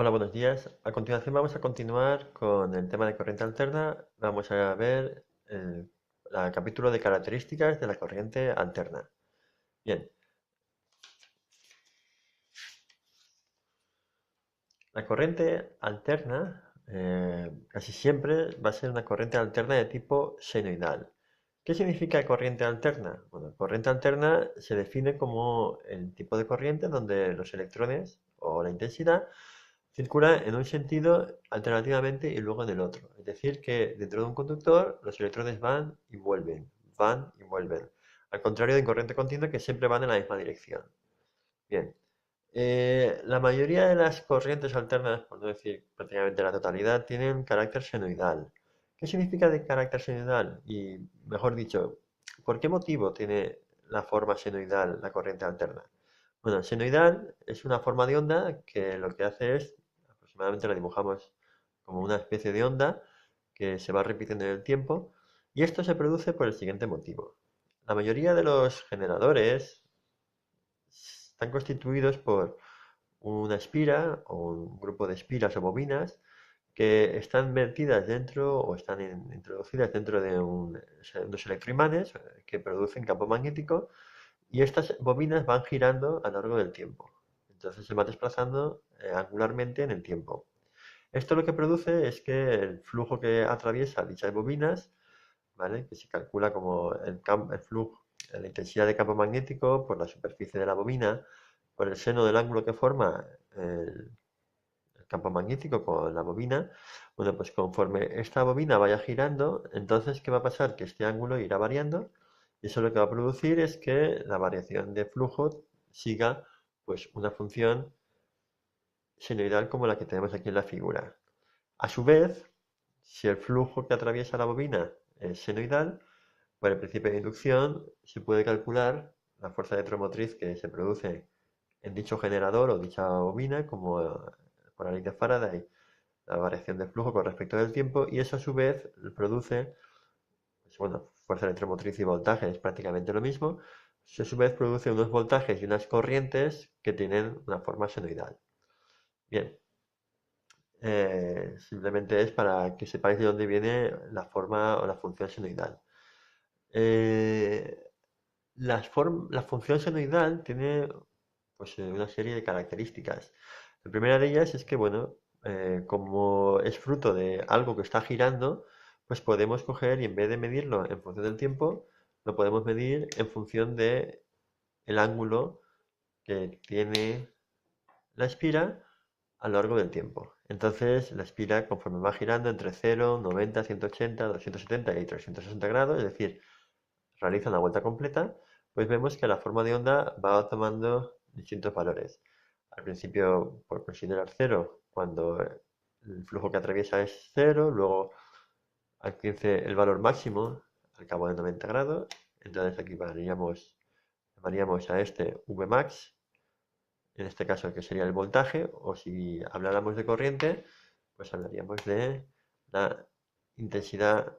Hola, buenos días. A continuación vamos a continuar con el tema de corriente alterna. Vamos a ver el capítulo de características de la corriente alterna. Bien, la corriente alterna casi siempre va a ser una corriente alterna de tipo senoidal. ¿Qué significa corriente alterna? Bueno, corriente alterna se define como el tipo de corriente donde los electrones o la intensidad circula en un sentido alternativamente y luego en el otro. Es decir, que dentro de un conductor los electrones van y vuelven, van y vuelven. Al contrario de en corriente continua que siempre van en la misma dirección. Bien. La mayoría de las corrientes alternas, por no decir prácticamente la totalidad, tienen carácter senoidal. ¿Qué significa de carácter senoidal? Y mejor dicho, ¿por qué motivo tiene la forma senoidal la corriente alterna? Bueno, senoidal es una forma de onda que lo que hace es, aproximadamente la dibujamos como una especie de onda que se va repitiendo en el tiempo, y esto se produce por el siguiente motivo. La mayoría de los generadores están constituidos por una espira o un grupo de espiras o bobinas que están vertidas dentro o están introducidas dentro de unos electroimanes que producen campo magnético, y estas bobinas van girando a lo largo del tiempo. Entonces se va desplazando angularmente en el tiempo. Esto lo que produce es que el flujo que atraviesa dichas bobinas, ¿vale? Que se calcula como el flujo, la intensidad de campo magnético por la superficie de la bobina, por el seno del ángulo que forma el campo magnético con la bobina. Bueno, pues conforme esta bobina vaya girando, entonces, ¿qué va a pasar? Que este ángulo irá variando, y eso lo que va a producir es que la variación de flujo siga pues una función senoidal como la que tenemos aquí en la figura. A su vez, si el flujo que atraviesa la bobina es senoidal, por el principio de inducción se puede calcular la fuerza electromotriz que se produce en dicho generador o dicha bobina, como por la ley de Faraday, la variación de flujo con respecto del tiempo, y eso a su vez produce, pues, bueno, fuerza electromotriz y voltaje es prácticamente lo mismo, eso a su vez produce unos voltajes y unas corrientes que tienen una forma senoidal. Bien, simplemente es para que sepáis de dónde viene la forma o la función senoidal. Eh, la función senoidal tiene pues, una serie de características. La primera de ellas es que, bueno, como es fruto de algo que está girando, pues podemos coger y en vez de medirlo en función del tiempo, lo podemos medir en función de el ángulo que tiene la espira a lo largo del tiempo. Entonces, la espira, conforme va girando entre 0, 90, 180, 270 y 360 grados, es decir, realiza una vuelta completa, pues vemos que la forma de onda va tomando distintos valores. Al principio, por considerar cero, cuando el flujo que atraviesa es cero, luego alcance el valor máximo al cabo de 90 grados, entonces aquí llamaríamos a este Vmax, en este caso que sería el voltaje, o si habláramos de corriente, pues hablaríamos de la intensidad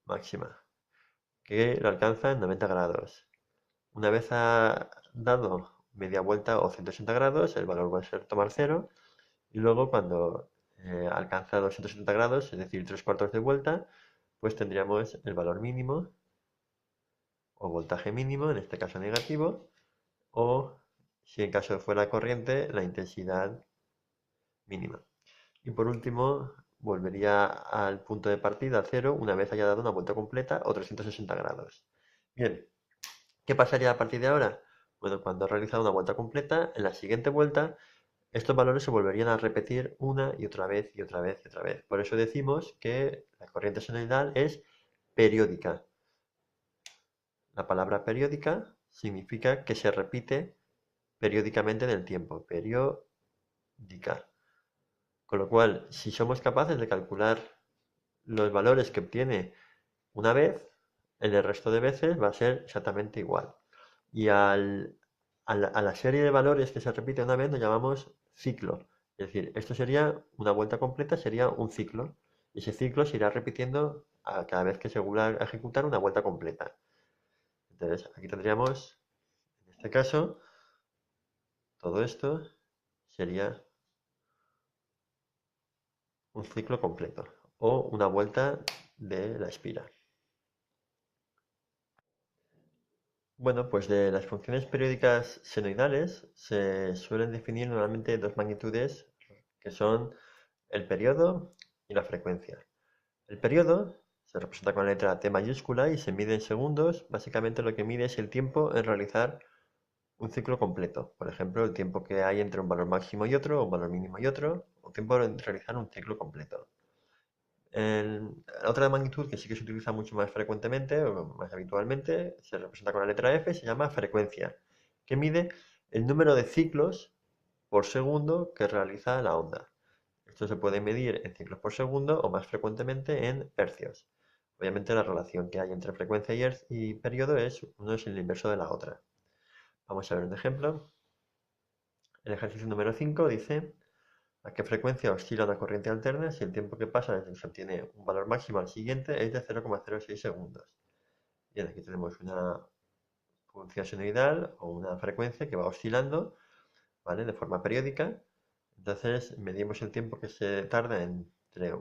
máxima, que lo alcanza en 90 grados. Una vez ha dado media vuelta o 180 grados, el valor va a ser tomar cero, y luego cuando alcanza 270 grados, es decir, tres cuartos de vuelta, pues tendríamos el valor mínimo o voltaje mínimo, en este caso negativo, o si en caso fuera corriente, la intensidad mínima. Y por último, volvería al punto de partida cero una vez haya dado una vuelta completa o 360 grados. Bien, ¿qué pasaría a partir de ahora? Bueno, cuando ha realizado una vuelta completa, en la siguiente vuelta estos valores se volverían a repetir una y otra vez y otra vez y otra vez. Por eso decimos que la corriente senoidal es periódica. La palabra periódica significa que se repite periódicamente en el tiempo. Periódica. Con lo cual, si somos capaces de calcular los valores que obtiene una vez, en el resto de veces va a ser exactamente igual. Y a la serie de valores que se repite una vez lo llamamos ciclo. Es decir, esto sería una vuelta completa, sería un ciclo. Y ese ciclo se irá repitiendo cada vez que se vuelva a ejecutar una vuelta completa. Entonces, aquí tendríamos, en este caso, todo esto sería un ciclo completo o una vuelta de la espira. Bueno, pues de las funciones periódicas senoidales se suelen definir normalmente dos magnitudes que son el periodo y la frecuencia. El periodo se representa con la letra T mayúscula y se mide en segundos. Básicamente lo que mide es el tiempo en realizar un ciclo completo. Por ejemplo, el tiempo que hay entre un valor máximo y otro, un valor mínimo y otro, o tiempo en realizar un ciclo completo. La otra magnitud que sí que se utiliza mucho más frecuentemente o más habitualmente se representa con la letra F, se llama frecuencia, que mide el número de ciclos por segundo que realiza la onda. Esto se puede medir en ciclos por segundo o más frecuentemente en hercios. Obviamente la relación que hay entre frecuencia y periodo es uno es el inverso de la otra. Vamos a ver un ejemplo. El ejercicio número 5 dice a qué frecuencia oscila una corriente alterna si el tiempo que pasa desde que se obtiene un valor máximo al siguiente es de 0,06 segundos. Bien, aquí tenemos una función senoidal o una frecuencia que va oscilando, ¿vale? De forma periódica. Entonces medimos el tiempo que se tarda entre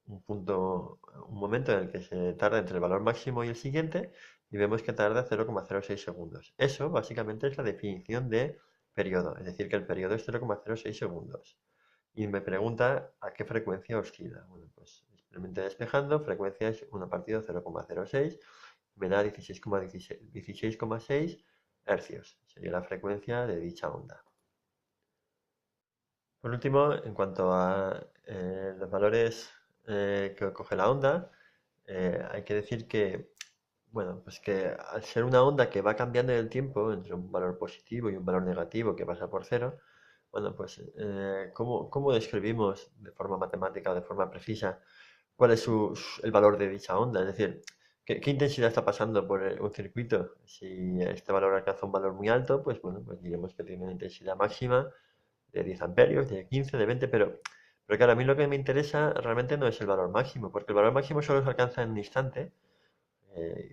un momento en el que se tarda entre el valor máximo y el siguiente y vemos que tarda 0,06 segundos. Eso básicamente es la definición de periodo, es decir, que el periodo es 0,06 segundos. Y me pregunta a qué frecuencia oscila. Bueno, pues simplemente despejando, frecuencia es 1 partido 0,06, me da 16,6 hercios. Sería la frecuencia de dicha onda. Por último, en cuanto a los valores que coge la onda, hay que decir que, bueno, pues que al ser una onda que va cambiando en el tiempo entre un valor positivo y un valor negativo que pasa por cero, bueno, pues ¿cómo describimos de forma matemática o de forma precisa cuál es el valor de dicha onda? Es decir, ¿qué intensidad está pasando por un circuito? Si este valor alcanza un valor muy alto, pues bueno, pues diremos que tiene una intensidad máxima de 10 amperios, de 15, de 20, pero claro, a mí lo que me interesa realmente no es el valor máximo, porque el valor máximo solo se alcanza en un instante,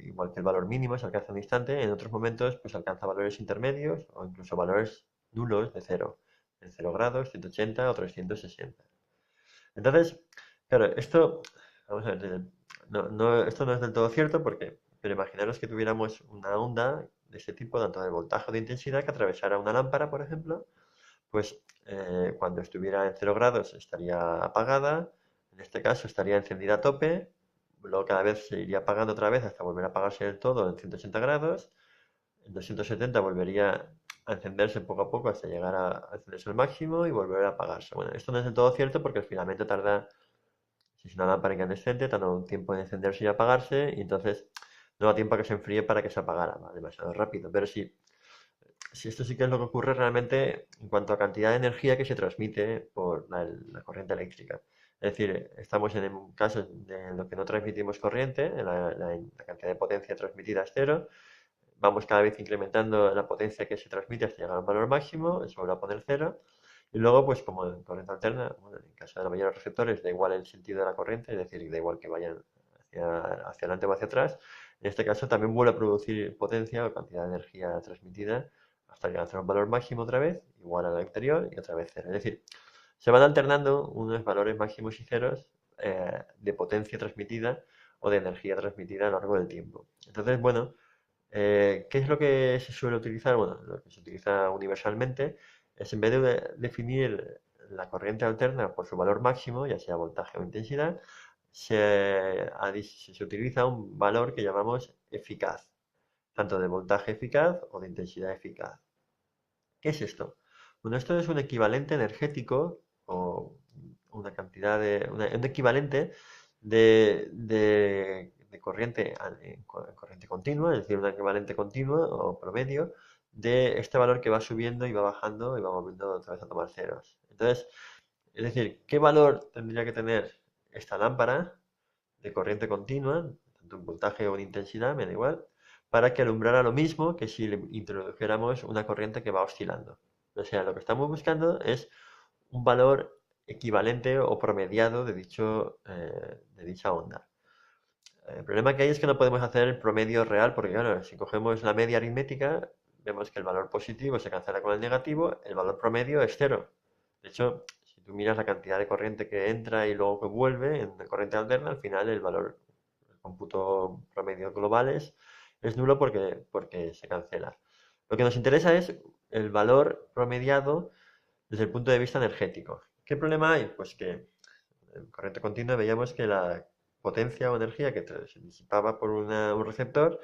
igual que el valor mínimo se alcanza en un instante, en otros momentos pues alcanza valores intermedios o incluso valores nulos de cero, en 0 grados, 180 o 360. Entonces, claro, esto, vamos a ver, esto no es del todo cierto porque, pero imaginaros que tuviéramos una onda de este tipo, tanto de voltaje o de intensidad, que atravesara una lámpara, por ejemplo, pues cuando estuviera en 0 grados estaría apagada, en este caso estaría encendida a tope, luego cada vez se iría apagando otra vez hasta volver a apagarse del todo en 180 grados, en 270 volvería a encenderse poco a poco hasta llegar a encenderse al máximo y volver a apagarse. Bueno, esto no es del todo cierto porque el filamento tarda, si es una lámpara incandescente, tarda un tiempo en encenderse y apagarse y entonces no da tiempo a que se enfríe para que se apagara, ¿vale? Demasiado rápido. Pero si esto sí que es lo que ocurre realmente en cuanto a cantidad de energía que se transmite por la corriente eléctrica. Es decir, estamos en un caso de lo que no transmitimos corriente, la cantidad de potencia transmitida es cero, vamos cada vez incrementando la potencia que se transmite hasta llegar a un valor máximo, eso vuelve a poner cero, y luego, pues como en corriente alterna, bueno, en caso de la mayoría de los receptores, da igual el sentido de la corriente, es decir, da igual que vayan hacia adelante o hacia atrás, en este caso también vuelve a producir potencia o cantidad de energía transmitida hasta alcanzar un valor máximo otra vez, igual al anterior y otra vez cero. Es decir, se van alternando unos valores máximos y ceros de potencia transmitida o de energía transmitida a lo largo del tiempo. Entonces, bueno, ¿qué es lo que se suele utilizar? Bueno, lo que se utiliza universalmente es en vez de definir la corriente alterna por su valor máximo, ya sea voltaje o intensidad, se utiliza un valor que llamamos eficaz, tanto de voltaje eficaz o de intensidad eficaz. ¿Qué es esto? Bueno, esto es un equivalente energético o una cantidad un equivalente de corriente, corriente continua, es decir, un equivalente continuo o promedio de este valor que va subiendo y va bajando y va volviendo otra vez a tomar ceros. Entonces, es decir, ¿qué valor tendría que tener esta lámpara de corriente continua, tanto en voltaje o en intensidad, me da igual, para que alumbrara lo mismo que si le introdujéramos una corriente que va oscilando? O sea, lo que estamos buscando es un valor equivalente o promediado de dicha onda. El problema que hay es que no podemos hacer el promedio real, porque claro, si cogemos la media aritmética, vemos que el valor positivo se cancela con el negativo, el valor promedio es cero. De hecho, si tú miras la cantidad de corriente que entra y luego que vuelve en la corriente alterna, al final el valor, el cómputo promedio globales es nulo porque se cancela. Lo que nos interesa es el valor promediado desde el punto de vista energético. ¿Qué problema hay? Pues que en corriente continua veíamos que la potencia o energía que se disipaba por un receptor,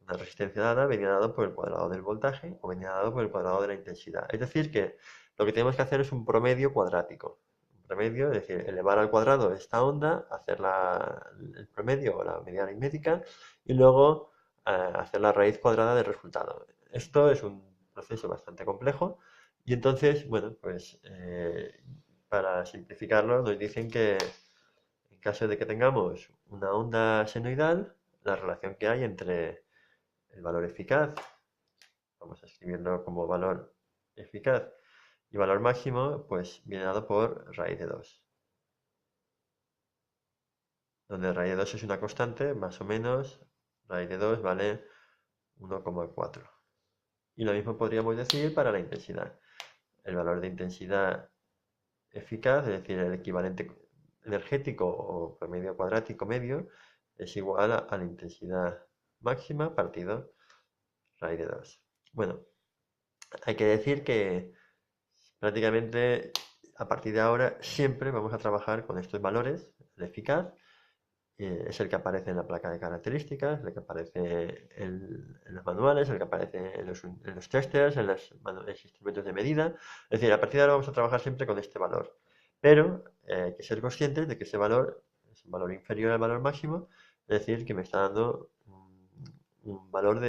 una resistencia dada, venía dado por el cuadrado del voltaje o venía dado por el cuadrado de la intensidad. Es decir, que lo que tenemos que hacer es un promedio cuadrático. Un promedio, es decir, elevar al cuadrado esta onda, hacer el promedio o la medida aritmética y luego hacer la raíz cuadrada del resultado. Esto es un proceso bastante complejo y entonces, bueno, pues para simplificarlo nos dicen que en caso de que tengamos una onda senoidal, la relación que hay entre el valor eficaz, vamos a escribirlo como valor eficaz, y valor máximo, pues viene dado por raíz de 2, donde raíz de 2 es una constante, más o menos, raíz de 2 vale 1,4. Y lo mismo podríamos decir para la intensidad. El valor de intensidad eficaz, es decir, el equivalente energético o promedio cuadrático medio, es igual a la intensidad máxima partido raíz de 2. Bueno, hay que decir que prácticamente a partir de ahora siempre vamos a trabajar con estos valores. El eficaz es el que aparece en la placa de características, el que aparece en los manuales, el que aparece en los testers, en los instrumentos de medida. Es decir, a partir de ahora vamos a trabajar siempre con este valor. Pero hay que ser conscientes de que ese valor es un valor inferior al valor máximo, es decir, que me está dando un valor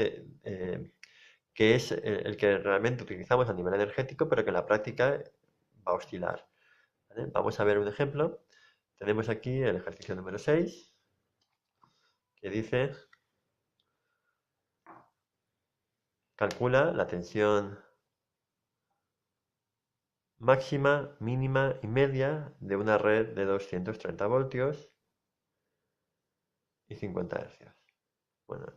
que es el que realmente utilizamos a nivel energético, pero que en la práctica va a oscilar. ¿Vale? Vamos a ver un ejemplo. Tenemos aquí el ejercicio número 6, que dice, calcula la tensión máxima, mínima y media de una red de 230 voltios y 50 hercios. Bueno,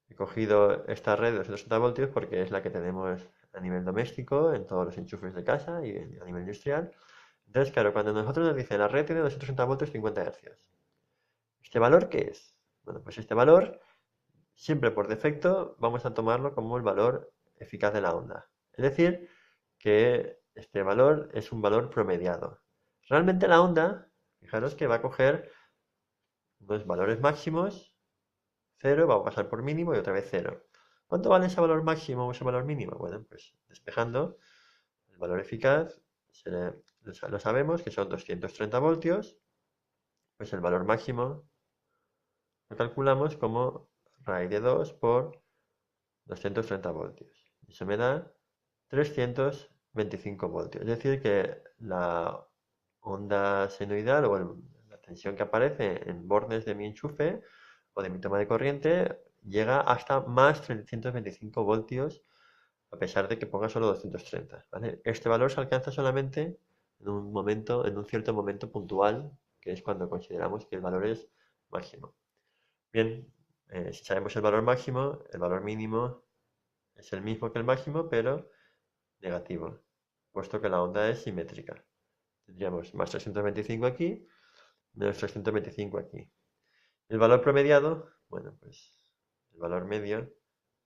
he cogido esta red de 230 voltios porque es la que tenemos a nivel doméstico, en todos los enchufes de casa y a nivel industrial. Entonces, claro, cuando nosotros nos dicen la red tiene 230 voltios y 50 hercios, ¿este valor qué es? Bueno, pues este valor, siempre por defecto, vamos a tomarlo como el valor eficaz de la onda. Es decir, que este valor es un valor promediado. Realmente la onda, fijaros que va a coger unos valores máximos, 0, va a pasar por mínimo y otra vez 0. ¿Cuánto vale ese valor máximo o ese valor mínimo? Bueno, pues despejando, el valor eficaz, lo sabemos que son 230 voltios, pues el valor máximo lo calculamos como raíz de 2 por 230 voltios. Eso me da 325 voltios. Es decir, que la onda senoidal o la tensión que aparece en bornes de mi enchufe o de mi toma de corriente llega hasta más 325 voltios a pesar de que ponga solo 230. ¿Vale? Este valor se alcanza solamente en un cierto momento puntual, que es cuando consideramos que el valor es máximo. Bien, si sabemos el valor máximo, el valor mínimo es el mismo que el máximo, pero negativo, puesto que la onda es simétrica. Tendríamos más 325 aquí, menos 325 aquí. El valor promediado, bueno, pues el valor medio,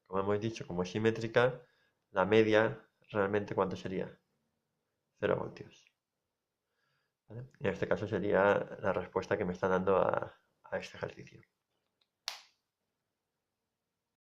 como hemos dicho, como es simétrica, la media realmente ¿cuánto sería? 0 voltios. ¿Vale? En este caso sería la respuesta que me está dando a este ejercicio.